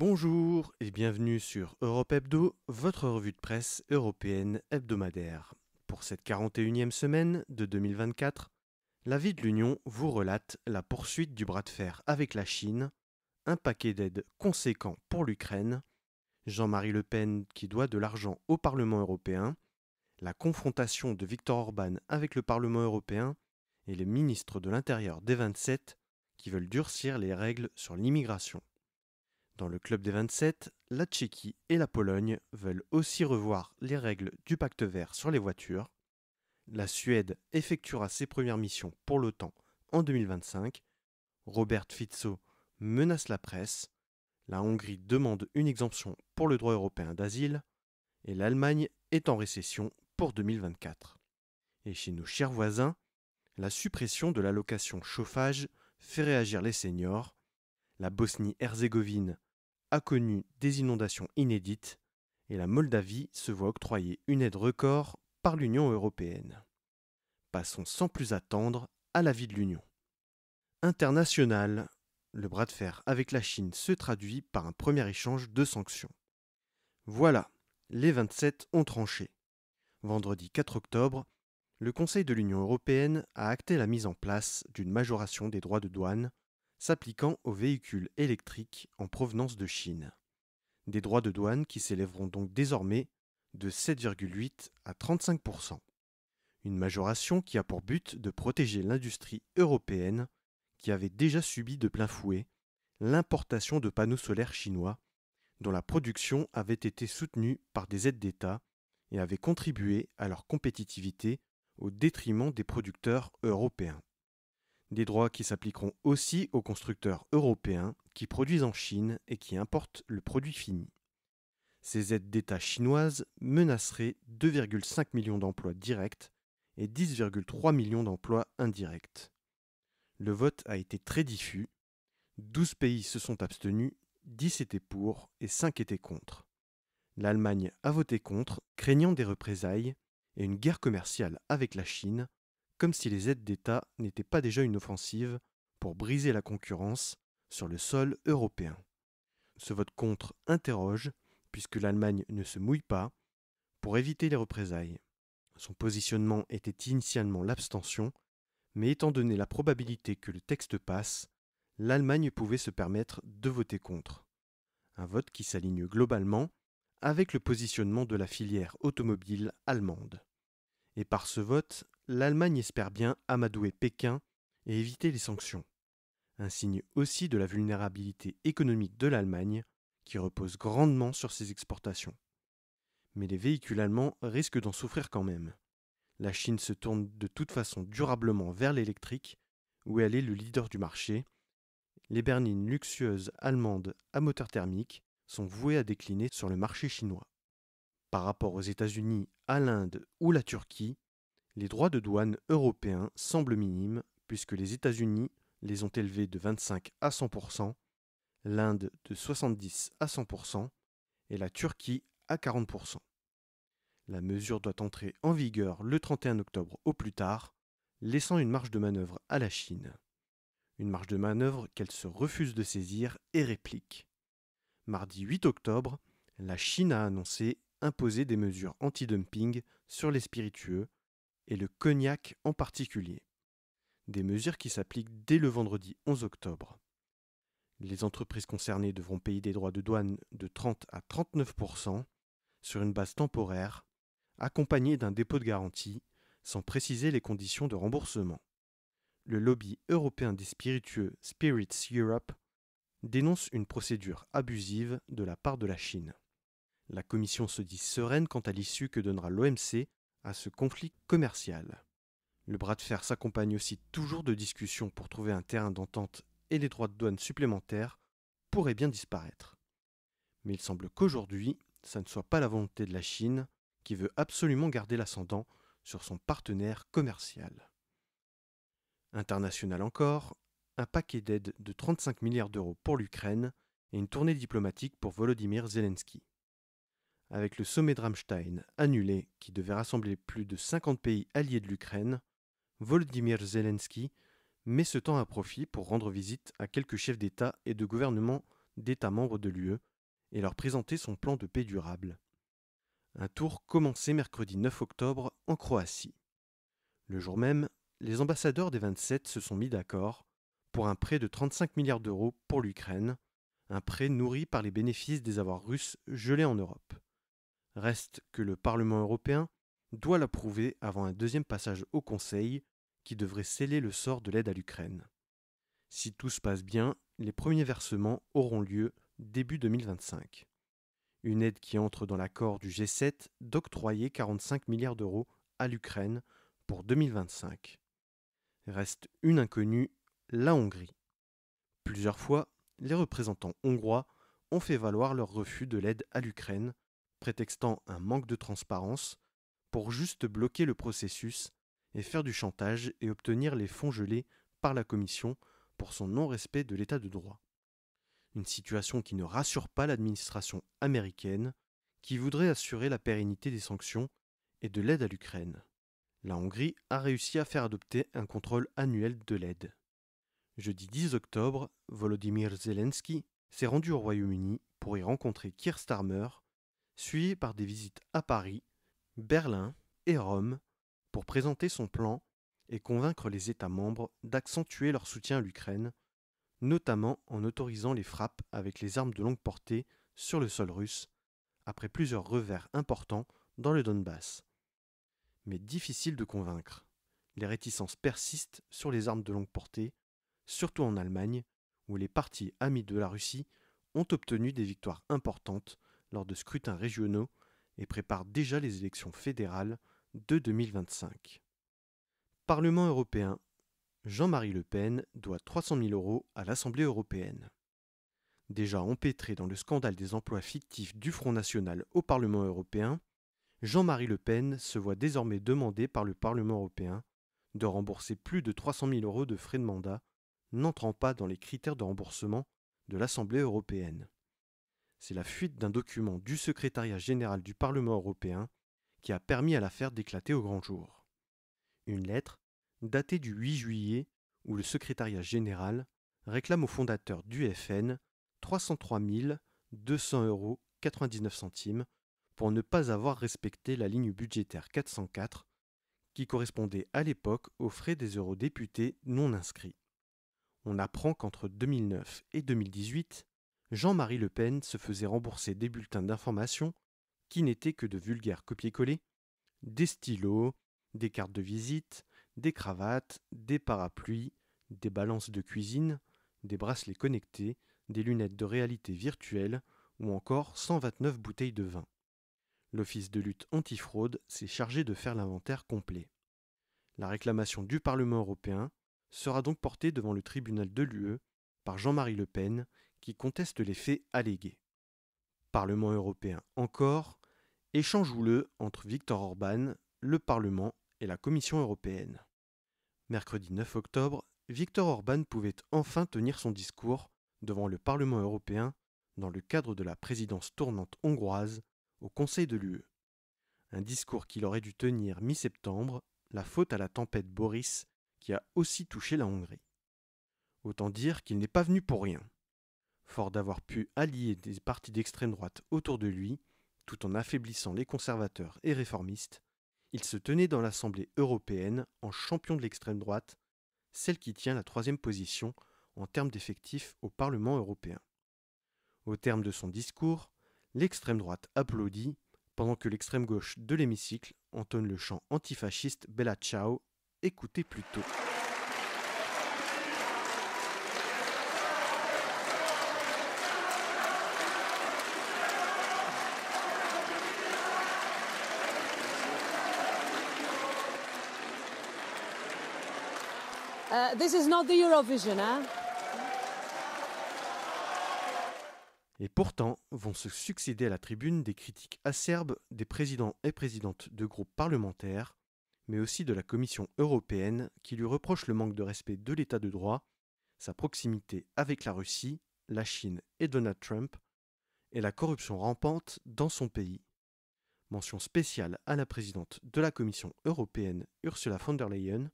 Bonjour et bienvenue sur Europe Hebdo, votre revue de presse européenne hebdomadaire. Pour cette 41e semaine de 2024, la vie de l'Union vous relate la poursuite du bras de fer avec la Chine, un paquet d'aides conséquent pour l'Ukraine, Jean-Marie Le Pen qui doit de l'argent au Parlement européen, la confrontation de Viktor Orban avec le Parlement européen et les ministres de l'Intérieur des 27 qui veulent durcir les règles sur l'immigration. Dans le club des 27, la Tchéquie et la Pologne veulent aussi revoir les règles du pacte vert sur les voitures. La Suède effectuera ses premières missions pour l'OTAN en 2025. Robert Fico menace la presse. La Hongrie demande une exemption pour le droit européen d'asile. Et l'Allemagne est en récession pour 2024. Et chez nos chers voisins, la suppression de l'allocation chauffage fait réagir les seniors. La Bosnie-Herzégovine a connu des inondations inédites et la Moldavie se voit octroyer une aide record par l'Union européenne. Passons sans plus attendre à la vie de l'Union. International, le bras de fer avec la Chine se traduit par un premier échange de sanctions. Voilà, les 27 ont tranché. Vendredi 4 octobre, le Conseil de l'Union européenne a acté la mise en place d'une majoration des droits de douane s'appliquant aux véhicules électriques en provenance de Chine. Des droits de douane qui s'élèveront donc désormais de 7,8 à 35%. Une majoration qui a pour but de protéger l'industrie européenne qui avait déjà subi de plein fouet l'importation de panneaux solaires chinois dont la production avait été soutenue par des aides d'État et avait contribué à leur compétitivité au détriment des producteurs européens. Des droits qui s'appliqueront aussi aux constructeurs européens qui produisent en Chine et qui importent le produit fini. Ces aides d'État chinoises menaceraient 2,5 millions d'emplois directs et 10,3 millions d'emplois indirects. Le vote a été très diffus. 12 pays se sont abstenus, 10 étaient pour et 5 étaient contre. L'Allemagne a voté contre, craignant des représailles et une guerre commerciale avec la Chine, comme si les aides d'État n'étaient pas déjà une offensive pour briser la concurrence sur le sol européen. Ce vote contre interroge, puisque l'Allemagne ne se mouille pas, pour éviter les représailles. Son positionnement était initialement l'abstention, mais étant donné la probabilité que le texte passe, l'Allemagne pouvait se permettre de voter contre. Un vote qui s'aligne globalement avec le positionnement de la filière automobile allemande. Et par ce vote, l'Allemagne espère bien amadouer Pékin et éviter les sanctions. Un signe aussi de la vulnérabilité économique de l'Allemagne, qui repose grandement sur ses exportations. Mais les véhicules allemands risquent d'en souffrir quand même. La Chine se tourne de toute façon durablement vers l'électrique, où elle est le leader du marché. Les berlines luxueuses allemandes à moteur thermique sont vouées à décliner sur le marché chinois. Par rapport aux États-Unis, à l'Inde ou la Turquie, les droits de douane européens semblent minimes puisque les États-Unis les ont élevés de 25 à 100%, l'Inde de 70 à 100% et la Turquie à 40%. La mesure doit entrer en vigueur le 31 octobre au plus tard, laissant une marge de manœuvre à la Chine. Une marge de manœuvre qu'elle se refuse de saisir et réplique. Mardi 8 octobre, la Chine a annoncé imposer des mesures anti-dumping sur les spiritueux et le cognac en particulier. Des mesures qui s'appliquent dès le vendredi 11 octobre. Les entreprises concernées devront payer des droits de douane de 30 à 39% sur une base temporaire, accompagnée d'un dépôt de garantie, sans préciser les conditions de remboursement. Le lobby européen des spiritueux Spirits Europe dénonce une procédure abusive de la part de la Chine. La Commission se dit sereine quant à l'issue que donnera l'OMC à ce conflit commercial. Le bras de fer s'accompagne aussi toujours de discussions pour trouver un terrain d'entente et les droits de douane supplémentaires pourraient bien disparaître. Mais il semble qu'aujourd'hui, ça ne soit pas la volonté de la Chine qui veut absolument garder l'ascendant sur son partenaire commercial. International encore, un paquet d'aides de 35 milliards d'euros pour l'Ukraine et une tournée diplomatique pour Volodymyr Zelensky. Avec le sommet de Ramstein annulé qui devait rassembler plus de 50 pays alliés de l'Ukraine, Volodymyr Zelensky met ce temps à profit pour rendre visite à quelques chefs d'État et de gouvernement d'États membres de l'UE et leur présenter son plan de paix durable. Un tour commençait mercredi 9 octobre en Croatie. Le jour même, les ambassadeurs des 27 se sont mis d'accord pour un prêt de 35 milliards d'euros pour l'Ukraine, un prêt nourri par les bénéfices des avoirs russes gelés en Europe. Reste que le Parlement européen doit l'approuver avant un deuxième passage au Conseil qui devrait sceller le sort de l'aide à l'Ukraine. Si tout se passe bien, les premiers versements auront lieu début 2025. Une aide qui entre dans l'accord du G7 d'octroyer 45 milliards d'euros à l'Ukraine pour 2025. Reste une inconnue, la Hongrie. Plusieurs fois, les représentants hongrois ont fait valoir leur refus de l'aide à l'Ukraine, prétextant un manque de transparence, pour juste bloquer le processus et faire du chantage et obtenir les fonds gelés par la Commission pour son non-respect de l'état de droit. Une situation qui ne rassure pas l'administration américaine, qui voudrait assurer la pérennité des sanctions et de l'aide à l'Ukraine. La Hongrie a réussi à faire adopter un contrôle annuel de l'aide. Jeudi 10 octobre, Volodymyr Zelensky s'est rendu au Royaume-Uni pour y rencontrer Keir Starmer, suivi par des visites à Paris, Berlin et Rome pour présenter son plan et convaincre les États membres d'accentuer leur soutien à l'Ukraine, notamment en autorisant les frappes avec les armes de longue portée sur le sol russe, après plusieurs revers importants dans le Donbass. Mais difficile de convaincre. Les réticences persistent sur les armes de longue portée, surtout en Allemagne, où les partis amis de la Russie ont obtenu des victoires importantes lors de scrutins régionaux et préparent déjà les élections fédérales de 2025. Parlement européen. Jean-Marie Le Pen doit 300 000 euros à l'Assemblée européenne. Déjà empêtré dans le scandale des emplois fictifs du Front National au Parlement européen, Jean-Marie Le Pen se voit désormais demander par le Parlement européen de rembourser plus de 300 000 euros de frais de mandat, n'entrant pas dans les critères de remboursement de l'Assemblée européenne. C'est la fuite d'un document du secrétariat général du Parlement européen qui a permis à l'affaire d'éclater au grand jour. Une lettre, datée du 8 juillet, où le secrétariat général réclame au fondateur du FN 303 200 euros 99 centimes pour ne pas avoir respecté la ligne budgétaire 404 qui correspondait à l'époque aux frais des eurodéputés non inscrits. On apprend qu'entre 2009 et 2018, Jean-Marie Le Pen se faisait rembourser des bulletins d'information qui n'étaient que de vulgaires copier-coller, des stylos, des cartes de visite, des cravates, des parapluies, des balances de cuisine, des bracelets connectés, des lunettes de réalité virtuelle ou encore 129 bouteilles de vin. L'Office de lutte antifraude s'est chargé de faire l'inventaire complet. La réclamation du Parlement européen sera donc portée devant le tribunal de l'UE par Jean-Marie Le Pen qui conteste les faits allégués. Parlement européen encore, échange houleux entre Viktor Orban, le Parlement et la Commission européenne. Mercredi 9 octobre, Viktor Orban pouvait enfin tenir son discours devant le Parlement européen dans le cadre de la présidence tournante hongroise au Conseil de l'UE. Un discours qu'il aurait dû tenir mi-septembre, la faute à la tempête Boris qui a aussi touché la Hongrie. Autant dire qu'il n'est pas venu pour rien. Fort d'avoir pu allier des partis d'extrême droite autour de lui, tout en affaiblissant les conservateurs et réformistes, il se tenait dans l'Assemblée européenne en champion de l'extrême droite, celle qui tient la 3e position en termes d'effectifs au Parlement européen. Au terme de son discours, l'extrême droite applaudit, pendant que l'extrême gauche de l'hémicycle entonne le chant antifasciste Bella Ciao, écoutez plutôt. This is not the Eurovision, hein? Et pourtant, vont se succéder à la tribune des critiques acerbes des présidents et présidentes de groupes parlementaires, mais aussi de la Commission européenne qui lui reproche le manque de respect de l'état de droit, sa proximité avec la Russie, la Chine et Donald Trump, et la corruption rampante dans son pays. Mention spéciale à la présidente de la Commission européenne, Ursula von der Leyen,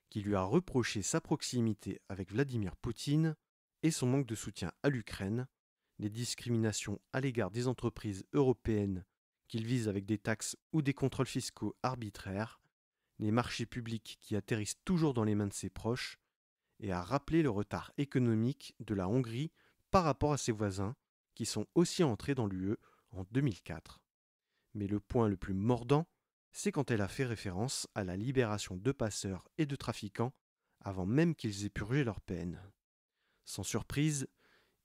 qui lui a reproché sa proximité avec Vladimir Poutine et son manque de soutien à l'Ukraine, les discriminations à l'égard des entreprises européennes qu'ils visent avec des taxes ou des contrôles fiscaux arbitraires, les marchés publics qui atterrissent toujours dans les mains de ses proches, et à rappeler le retard économique de la Hongrie par rapport à ses voisins qui sont aussi entrés dans l'UE en 2004. Mais le point le plus mordant, c'est quand elle a fait référence à la libération de passeurs et de trafiquants avant même qu'ils aient purgé leur peine. Sans surprise,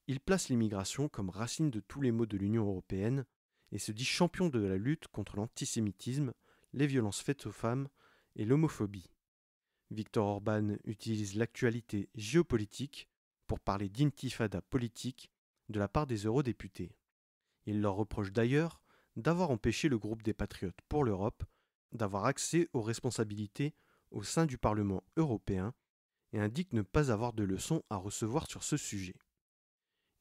il place l'immigration comme racine de tous les maux de l'Union européenne et se dit champion de la lutte contre l'antisémitisme, les violences faites aux femmes et l'homophobie. Viktor Orban utilise l'actualité géopolitique pour parler d'intifada politique de la part des eurodéputés. Il leur reproche d'ailleurs d'avoir empêché le groupe des Patriotes pour l'Europe d'avoir accès aux responsabilités au sein du Parlement européen et indique ne pas avoir de leçons à recevoir sur ce sujet.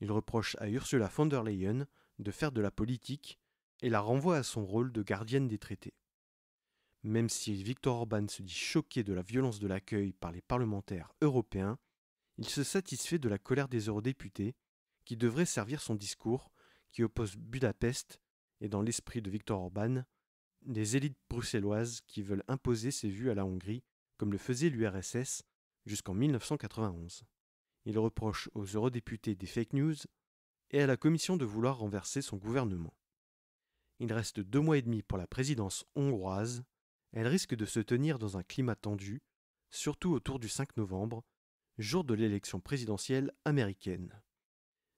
Il reproche à Ursula von der Leyen de faire de la politique et la renvoie à son rôle de gardienne des traités. Même si Viktor Orban se dit choqué de la violence de l'accueil par les parlementaires européens, il se satisfait de la colère des eurodéputés qui devrait servir son discours qui oppose Budapest et, dans l'esprit de Viktor Orban, des élites bruxelloises qui veulent imposer ses vues à la Hongrie comme le faisait l'URSS jusqu'en 1991. Il reproche aux eurodéputés des fake news et à la Commission de vouloir renverser son gouvernement. Il reste 2 mois et demi pour la présidence hongroise. Elle risque de se tenir dans un climat tendu, surtout autour du 5 novembre, jour de l'élection présidentielle américaine.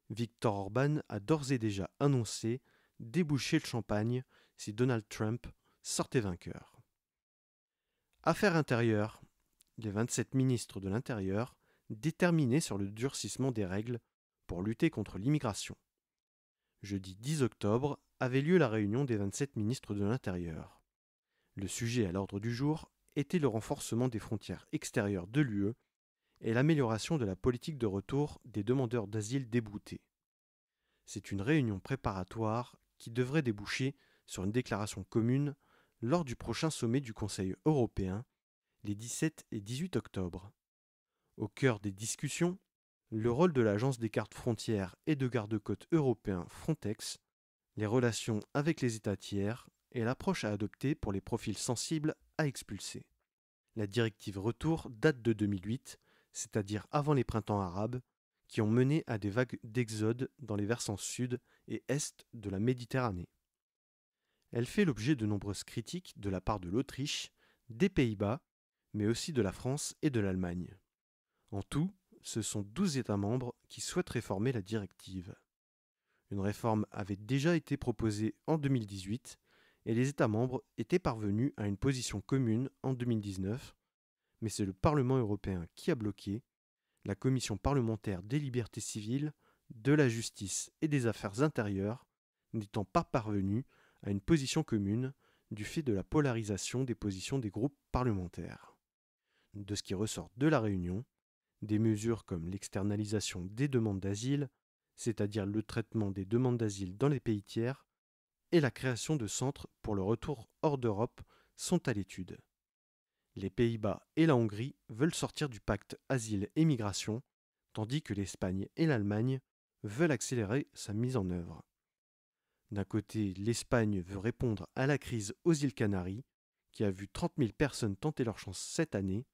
Viktor Orban a d'ores et déjà annoncé déboucher le champagne si Donald Trump sortait vainqueur. Affaires intérieures. Les 27 ministres de l'Intérieur déterminés sur le durcissement des règles pour lutter contre l'immigration. Jeudi 10 octobre avait lieu la réunion des 27 ministres de l'Intérieur. Le sujet à l'ordre du jour était le renforcement des frontières extérieures de l'UE et l'amélioration de la politique de retour des demandeurs d'asile déboutés. C'est une réunion préparatoire qui devrait déboucher sur une déclaration commune lors du prochain sommet du Conseil européen, les 17 et 18 octobre. Au cœur des discussions, le rôle de l'agence des gardes-frontières et de garde-côtes européen Frontex, les relations avec les États tiers et l'approche à adopter pour les profils sensibles à expulser. La directive Retour date de 2008, c'est-à-dire avant les printemps arabes, qui ont mené à des vagues d'exode dans les versants sud et est de la Méditerranée. Elle fait l'objet de nombreuses critiques de la part de l'Autriche, des Pays-Bas, mais aussi de la France et de l'Allemagne. En tout, ce sont 12 États membres qui souhaitent réformer la directive. Une réforme avait déjà été proposée en 2018 et les États membres étaient parvenus à une position commune en 2019, mais c'est le Parlement européen qui a bloqué, la Commission parlementaire des libertés civiles, de la justice et des affaires intérieures n'étant pas parvenue à une position commune du fait de la polarisation des positions des groupes parlementaires. De ce qui ressort de la réunion, des mesures comme l'externalisation des demandes d'asile, c'est-à-dire le traitement des demandes d'asile dans les pays tiers, et la création de centres pour le retour hors d'Europe sont à l'étude. Les Pays-Bas et la Hongrie veulent sortir du pacte asile et migration, tandis que l'Espagne et l'Allemagne veulent accélérer sa mise en œuvre. D'un côté, l'Espagne veut répondre à la crise aux îles Canaries, qui a vu 30 000 personnes tenter leur chance cette année,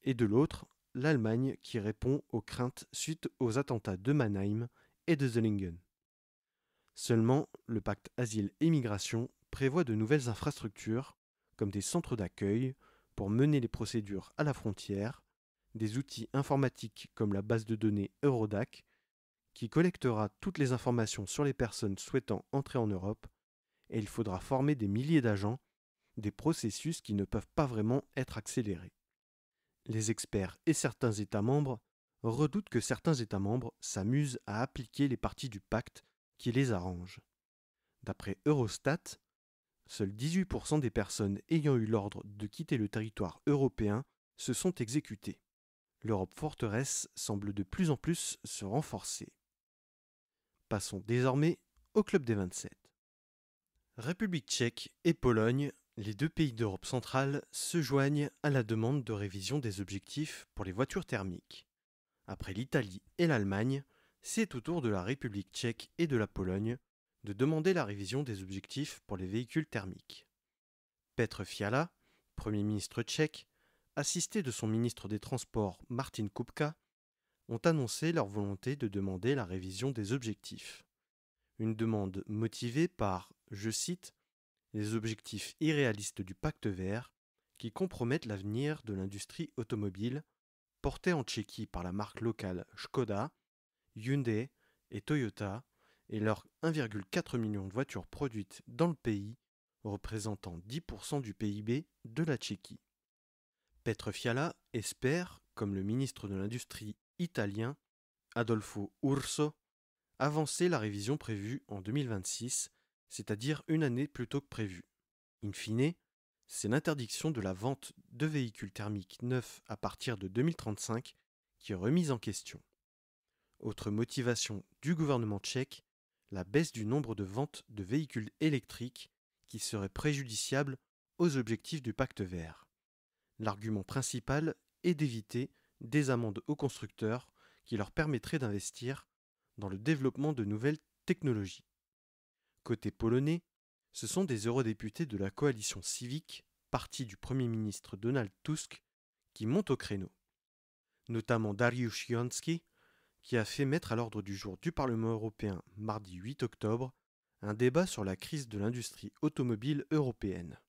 et de l'autre, l'Allemagne qui répond aux craintes suite aux attentats de Mannheim et de Zellingen. Seulement, le pacte asile et migration prévoit de nouvelles infrastructures, comme des centres d'accueil, pour mener les procédures à la frontière, des outils informatiques comme la base de données Eurodac, qui collectera toutes les informations sur les personnes souhaitant entrer en Europe, et il faudra former des milliers d'agents, des processus qui ne peuvent pas vraiment être accélérés. Les experts et certains États membres redoutent que certains États membres s'amusent à appliquer les parties du pacte qui les arrangent. D'après Eurostat, seuls 18% des personnes ayant eu l'ordre de quitter le territoire européen se sont exécutées. L'Europe forteresse semble de plus en plus se renforcer. Passons désormais au club des 27. République tchèque et Pologne, les 2 pays d'Europe centrale, se joignent à la demande de révision des objectifs pour les voitures thermiques. Après l'Italie et l'Allemagne, C'est au tour de la République tchèque et de la Pologne de demander la révision des objectifs pour les véhicules thermiques. Petr Fiala, Premier ministre tchèque, assisté de son ministre des Transports Martin Kupka, ont annoncé leur volonté de demander la révision des objectifs. Une demande motivée par, je cite, les objectifs irréalistes du pacte vert qui compromettent l'avenir de l'industrie automobile, portée en Tchéquie par la marque locale Škoda, Hyundai et Toyota, et leurs 1,4 million de voitures produites dans le pays, représentant 10% du PIB de la Tchéquie. Petr Fiala espère, comme le ministre de l'Industrie italien, Adolfo Urso, avancer la révision prévue en 2026, c'est-à-dire une année plus tôt que prévu. In fine, c'est l'interdiction de la vente de véhicules thermiques neufs à partir de 2035 qui est remise en question. Autre motivation du gouvernement tchèque, la baisse du nombre de ventes de véhicules électriques qui serait préjudiciable aux objectifs du pacte vert. L'argument principal est d'éviter des amendes aux constructeurs qui leur permettraient d'investir dans le développement de nouvelles technologies. Côté polonais, ce sont des eurodéputés de la coalition civique, parti du Premier ministre Donald Tusk, qui montent au créneau. Notamment Dariusz Joński, qui a fait mettre à l'ordre du jour du Parlement européen mardi 8 octobre un débat sur la crise de l'industrie automobile européenne.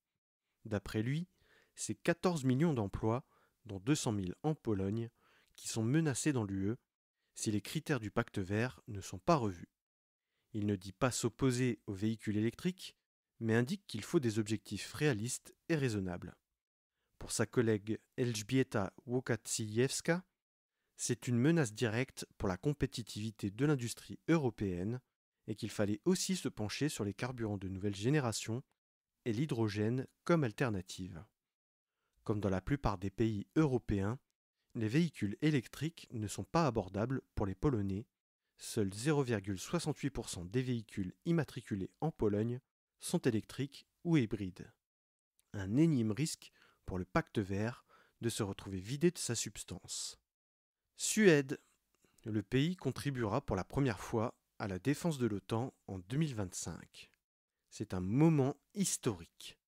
D'après lui, c'est 14 millions d'emplois, dont 200 000 en Pologne, qui sont menacés dans l'UE si les critères du pacte vert ne sont pas revus. Il ne dit pas s'opposer aux véhicules électriques, mais indique qu'il faut des objectifs réalistes et raisonnables. Pour sa collègue Elżbieta Łukacijewska, c'est une menace directe pour la compétitivité de l'industrie européenne et qu'il fallait aussi se pencher sur les carburants de nouvelle génération et l'hydrogène comme alternative. Comme dans la plupart des pays européens, les véhicules électriques ne sont pas abordables pour les Polonais. Seuls 0,68% des véhicules immatriculés en Pologne sont électriques ou hybrides. Un énième risque pour le pacte vert de se retrouver vidé de sa substance. Suède. Le pays contribuera pour la première fois à la défense de l'OTAN en 2025. C'est un moment historique.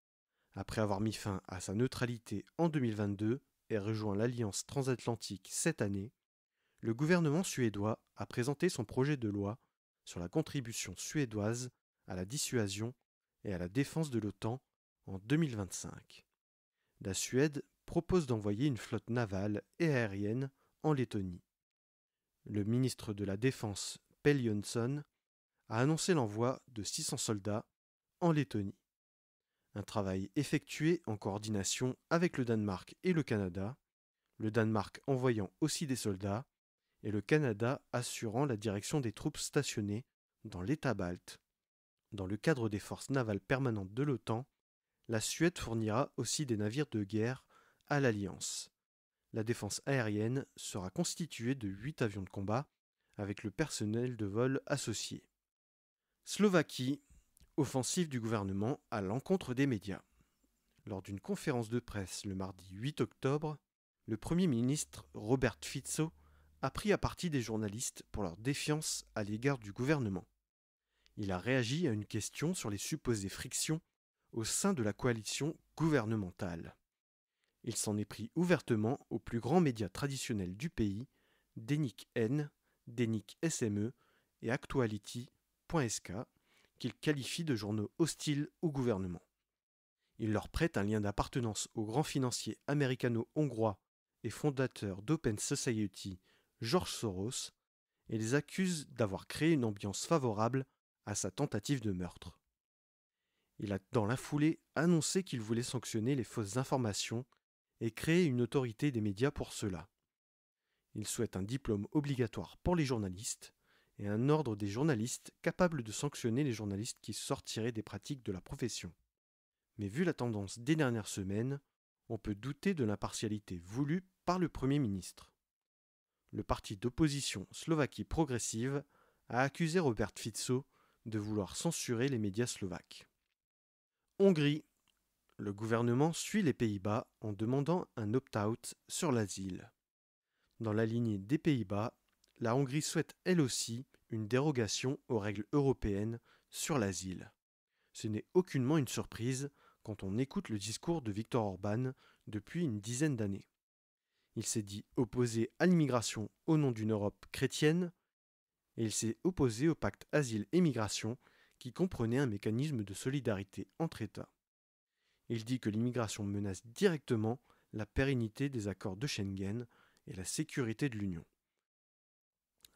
Après avoir mis fin à sa neutralité en 2022 et rejoint l'Alliance transatlantique cette année, le gouvernement suédois a présenté son projet de loi sur la contribution suédoise à la dissuasion et à la défense de l'OTAN en 2025. La Suède propose d'envoyer une flotte navale et aérienne en Lettonie. Le ministre de la Défense, Pell Jönsson, a annoncé l'envoi de 600 soldats en Lettonie. Un travail effectué en coordination avec le Danemark et le Canada, le Danemark envoyant aussi des soldats, et le Canada assurant la direction des troupes stationnées dans l'État balte. Dans le cadre des forces navales permanentes de l'OTAN, la Suède fournira aussi des navires de guerre à l'Alliance. La défense aérienne sera constituée de 8 avions de combat avec le personnel de vol associé. Slovaquie, offensive du gouvernement à l'encontre des médias. Lors d'une conférence de presse le mardi 8 octobre, le Premier ministre Robert Fico a pris à partie des journalistes pour leur défiance à l'égard du gouvernement. Il a réagi à une question sur les supposées frictions au sein de la coalition gouvernementale. Il s'en est pris ouvertement aux plus grands médias traditionnels du pays, Denik N, Denik SME et Actuality.sk, qu'il qualifie de journaux hostiles au gouvernement. Il leur prête un lien d'appartenance au grand financier américano-hongrois et fondateur d'Open Society, George Soros, et les accuse d'avoir créé une ambiance favorable à sa tentative de meurtre. Il a dans la foulée annoncé qu'il voulait sanctionner les fausses informations et créer une autorité des médias pour cela. Il souhaite un diplôme obligatoire pour les journalistes et un ordre des journalistes capable de sanctionner les journalistes qui sortiraient des pratiques de la profession. Mais vu la tendance des dernières semaines, on peut douter de l'impartialité voulue par le Premier ministre. Le parti d'opposition Slovaquie progressive a accusé Robert Fico de vouloir censurer les médias slovaques. Hongrie. Le gouvernement suit les Pays-Bas en demandant un opt-out sur l'asile. Dans la lignée des Pays-Bas, la Hongrie souhaite elle aussi une dérogation aux règles européennes sur l'asile. Ce n'est aucunement une surprise quand on écoute le discours de Viktor Orban depuis une dizaine d'années. Il s'est dit opposé à l'immigration au nom d'une Europe chrétienne et il s'est opposé au pacte asile et migration qui comprenait un mécanisme de solidarité entre États. Il dit que l'immigration menace directement la pérennité des accords de Schengen et la sécurité de l'Union.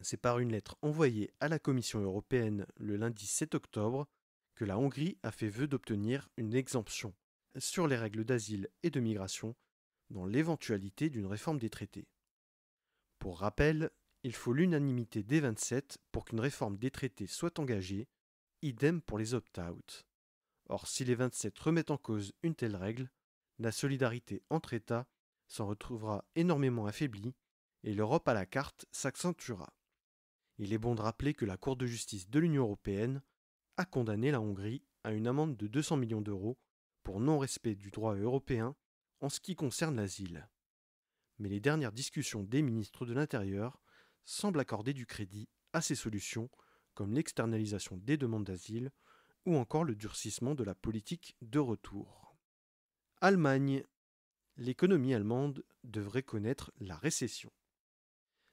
C'est par une lettre envoyée à la Commission européenne le lundi 7 octobre que la Hongrie a fait vœu d'obtenir une exemption sur les règles d'asile et de migration dans l'éventualité d'une réforme des traités. Pour rappel, il faut l'unanimité des 27 pour qu'une réforme des traités soit engagée, idem pour les opt-out. Or, si les 27 remettent en cause une telle règle, la solidarité entre États s'en retrouvera énormément affaiblie et l'Europe à la carte s'accentuera. Il est bon de rappeler que la Cour de justice de l'Union européenne a condamné la Hongrie à une amende de 200 millions d'euros pour non-respect du droit européen en ce qui concerne l'asile. Mais les dernières discussions des ministres de l'Intérieur semblent accorder du crédit à ces solutions, comme l'externalisation des demandes d'asile ou encore le durcissement de la politique de retour. Allemagne. L'économie allemande devrait connaître la récession.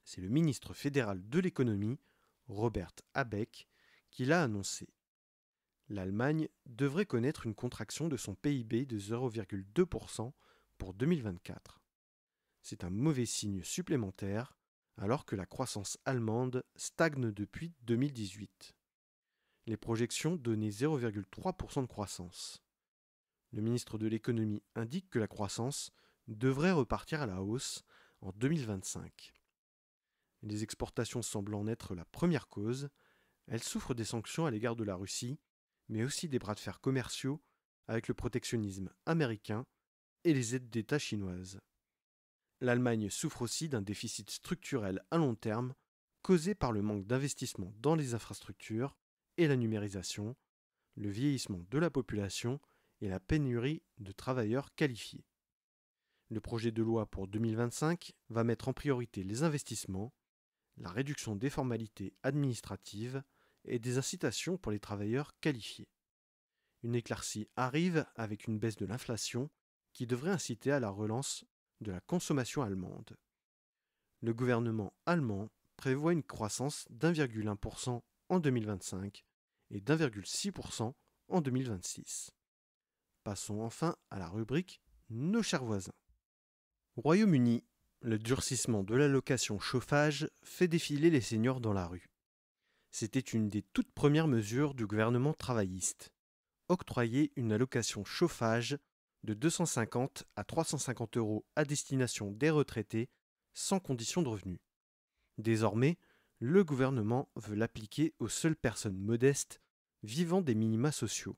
C'est le ministre fédéral de l'économie, Robert Habeck, qui l'a annoncé. L'Allemagne devrait connaître une contraction de son PIB de 0,2% pour 2024. C'est un mauvais signe supplémentaire alors que la croissance allemande stagne depuis 2018. Les projections donnaient 0,3% de croissance. Le ministre de l'économie indique que la croissance devrait repartir à la hausse en 2025. Les exportations semblent en être la première cause. Elles souffrent des sanctions à l'égard de la Russie, mais aussi des bras de fer commerciaux avec le protectionnisme américain et les aides d'État chinoises. L'Allemagne souffre aussi d'un déficit structurel à long terme causé par le manque d'investissement dans les infrastructures et la numérisation, le vieillissement de la population et la pénurie de travailleurs qualifiés. Le projet de loi pour 2025 va mettre en priorité les investissements, la réduction des formalités administratives et des incitations pour les travailleurs qualifiés. Une éclaircie arrive avec une baisse de l'inflation qui devrait inciter à la relance de la consommation allemande. Le gouvernement allemand prévoit une croissance d'1,1% en 2025 et d'1,6% en 2026. Passons enfin à la rubrique « Nos chers voisins ». Au Royaume-Uni, le durcissement de l'allocation chauffage fait défiler les seniors dans la rue. C'était une des toutes premières mesures du gouvernement travailliste. Octroyer une allocation chauffage de 250 à 350 € à destination des retraités sans condition de revenu. Désormais, le gouvernement veut l'appliquer aux seules personnes modestes vivant des minima sociaux,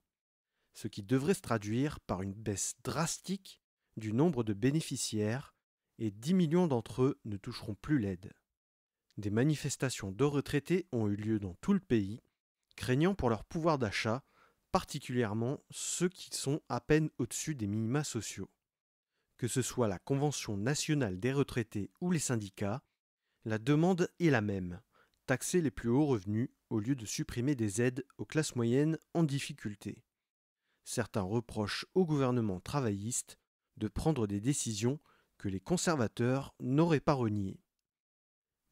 ce qui devrait se traduire par une baisse drastique du nombre de bénéficiaires et 10 millions d'entre eux ne toucheront plus l'aide. Des manifestations de retraités ont eu lieu dans tout le pays, craignant pour leur pouvoir d'achat, particulièrement ceux qui sont à peine au-dessus des minima sociaux. Que ce soit la Convention nationale des retraités ou les syndicats, la demande est la même, taxer les plus hauts revenus au lieu de supprimer des aides aux classes moyennes en difficulté. Certains reprochent au gouvernement travailliste de prendre des décisions que les conservateurs n'auraient pas reniées.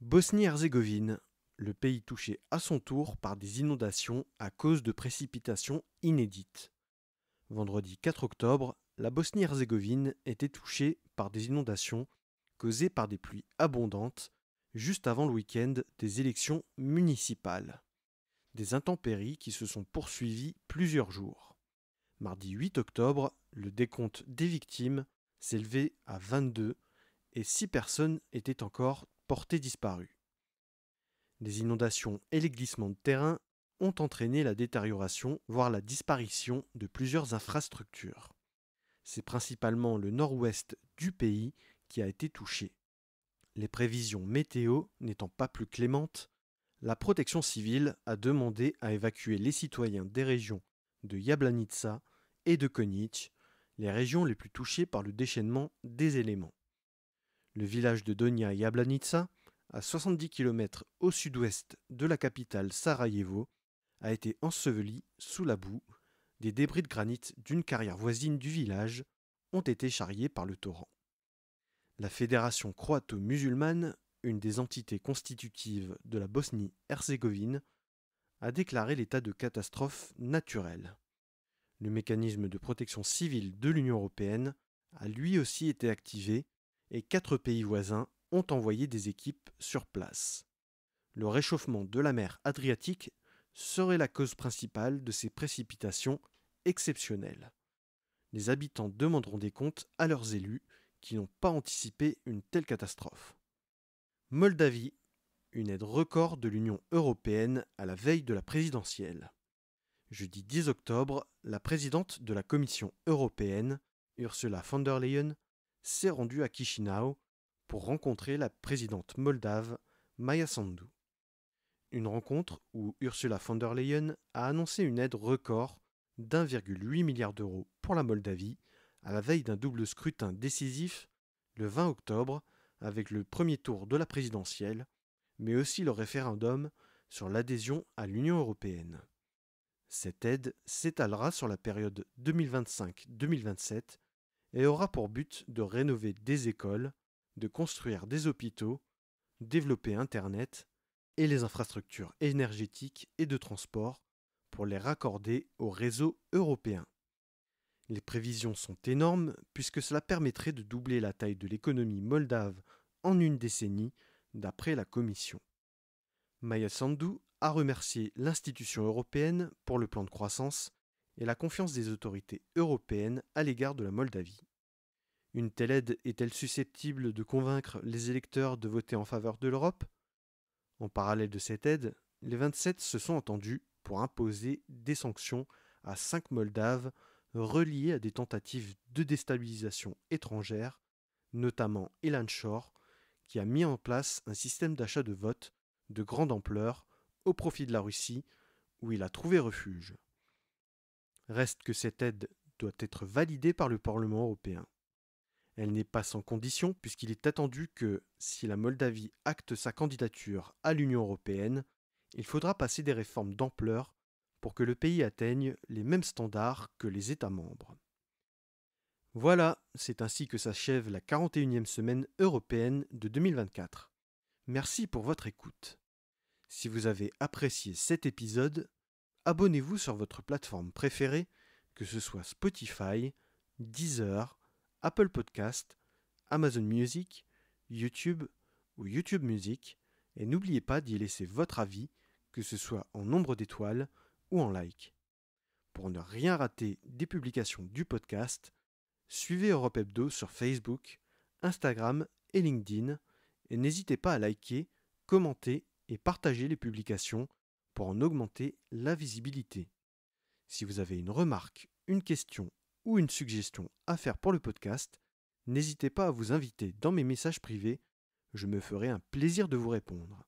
Bosnie-Herzégovine, le pays touché à son tour par des inondations à cause de précipitations inédites. Vendredi 4 octobre, la Bosnie-Herzégovine était touchée par des inondations causées par des pluies abondantes juste avant le week-end des élections municipales. Des intempéries qui se sont poursuivies plusieurs jours. Mardi 8 octobre, le décompte des victimes s'élevait à 22 et 6 personnes étaient encore portées disparues. Les inondations et les glissements de terrain ont entraîné la détérioration, voire la disparition de plusieurs infrastructures. C'est principalement le nord-ouest du pays qui a été touché. Les prévisions météo n'étant pas plus clémentes, la protection civile a demandé à évacuer les citoyens des régions de Jablanica et de Konjic, les régions les plus touchées par le déchaînement des éléments. Le village de Donja Jablanica à 70 km au sud-ouest de la capitale Sarajevo, a été ensevelie sous la boue. Des débris de granit d'une carrière voisine du village ont été charriés par le torrent. La Fédération croato-musulmane, une des entités constitutives de la Bosnie-Herzégovine, a déclaré l'état de catastrophe naturelle. Le mécanisme de protection civile de l'Union européenne a lui aussi été activé et 4 pays voisins ont envoyé des équipes sur place. Le réchauffement de la mer Adriatique serait la cause principale de ces précipitations exceptionnelles. Les habitants demanderont des comptes à leurs élus qui n'ont pas anticipé une telle catastrophe. Moldavie, une aide record de l'Union européenne à la veille de la présidentielle. Jeudi 10 octobre, la présidente de la Commission européenne, Ursula von der Leyen, s'est rendue à Chișinău pour rencontrer la présidente moldave, Maia Sandu. Une rencontre où Ursula von der Leyen a annoncé une aide record d'1,8 milliard d'euros pour la Moldavie à la veille d'un double scrutin décisif le 20 octobre avec le premier tour de la présidentielle, mais aussi le référendum sur l'adhésion à l'Union européenne. Cette aide s'étalera sur la période 2025-2027 et aura pour but de rénover des écoles, de construire des hôpitaux, développer Internet et les infrastructures énergétiques et de transport pour les raccorder au réseau européen. Les prévisions sont énormes puisque cela permettrait de doubler la taille de l'économie moldave en une décennie, d'après la Commission. Maia Sandu a remercié l'institution européenne pour le plan de croissance et la confiance des autorités européennes à l'égard de la Moldavie. Une telle aide est-elle susceptible de convaincre les électeurs de voter en faveur de l'Europe ? En parallèle de cette aide, les 27 se sont entendus pour imposer des sanctions à 5 Moldaves reliées à des tentatives de déstabilisation étrangère, notamment Ilan Shor, qui a mis en place un système d'achat de vote de grande ampleur au profit de la Russie, où il a trouvé refuge. Reste que cette aide doit être validée par le Parlement européen. Elle n'est pas sans condition puisqu'il est attendu que, si la Moldavie acte sa candidature à l'Union européenne, il faudra passer des réformes d'ampleur pour que le pays atteigne les mêmes standards que les États membres. Voilà, c'est ainsi que s'achève la 41e semaine européenne de 2024. Merci pour votre écoute. Si vous avez apprécié cet épisode, abonnez-vous sur votre plateforme préférée, que ce soit Spotify, Deezer, Apple Podcast, Amazon Music, YouTube ou YouTube Music, et n'oubliez pas d'y laisser votre avis, que ce soit en nombre d'étoiles ou en like. Pour ne rien rater des publications du podcast, suivez Europe Hebdo sur Facebook, Instagram et LinkedIn, et n'hésitez pas à liker, commenter et partager les publications pour en augmenter la visibilité. Si vous avez une remarque, une question ou une suggestion à faire pour le podcast, n'hésitez pas à vous inviter dans mes messages privés, je me ferai un plaisir de vous répondre.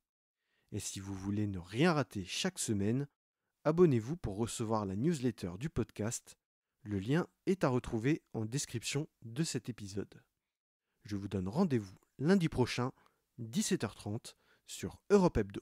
Et si vous voulez ne rien rater chaque semaine, abonnez-vous pour recevoir la newsletter du podcast. Le lien est à retrouver en description de cet épisode. Je vous donne rendez-vous lundi prochain, 17h30, sur Europe Hebdo.